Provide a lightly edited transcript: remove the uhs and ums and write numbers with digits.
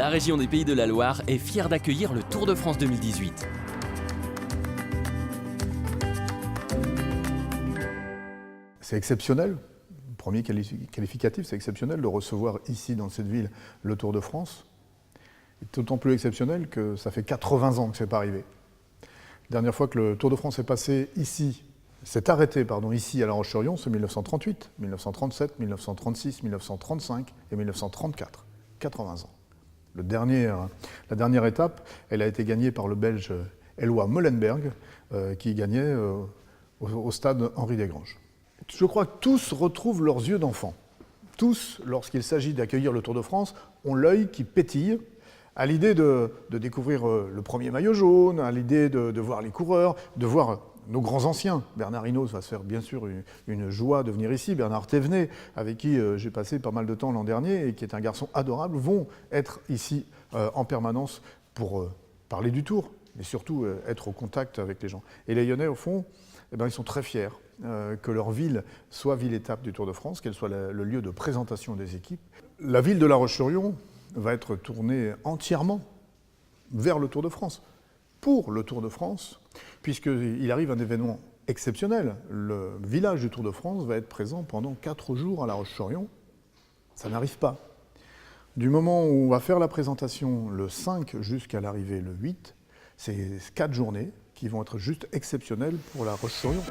La région des Pays de la Loire est fière d'accueillir le Tour de France 2018. C'est exceptionnel, premier qualificatif, c'est exceptionnel de recevoir ici dans cette ville le Tour de France. C'est d'autant plus exceptionnel que ça fait 80 ans que ce n'est pas arrivé. La dernière fois que le Tour de France est passé ici, s'est arrêté ici à La Roche-sur-Yon, c'est 1938, 1937, 1936, 1935 et 1934. 80 ans. La dernière étape, elle a été gagnée par le Belge Éloi Molenberg, qui gagnait au stade Henri Desgranges. Je crois que tous retrouvent leurs yeux d'enfant. Tous, lorsqu'il s'agit d'accueillir le Tour de France, ont l'œil qui pétille à l'idée de découvrir le premier maillot jaune, à l'idée de voir les coureurs, de voir nos grands anciens. Bernard Hinault va se faire bien sûr une joie de venir ici. Bernard Thévenet, avec qui j'ai passé pas mal de temps l'an dernier et qui est un garçon adorable, vont être ici en permanence pour parler du Tour, mais surtout être au contact avec les gens. Et les Lyonnais, au fond, ils sont très fiers que leur ville soit ville-étape du Tour de France, qu'elle soit le lieu de présentation des équipes. La ville de La Roche-sur-Yon va être tournée entièrement vers le Tour de France, pour le Tour de France, puisqu'il arrive un événement exceptionnel. Le village du Tour de France va être présent pendant 4 jours à La Roche-sur-Yon. Ça n'arrive pas. Du moment où on va faire la présentation le 5 jusqu'à l'arrivée le 8, c'est 4 journées qui vont être juste exceptionnelles pour La Roche-sur-Yon.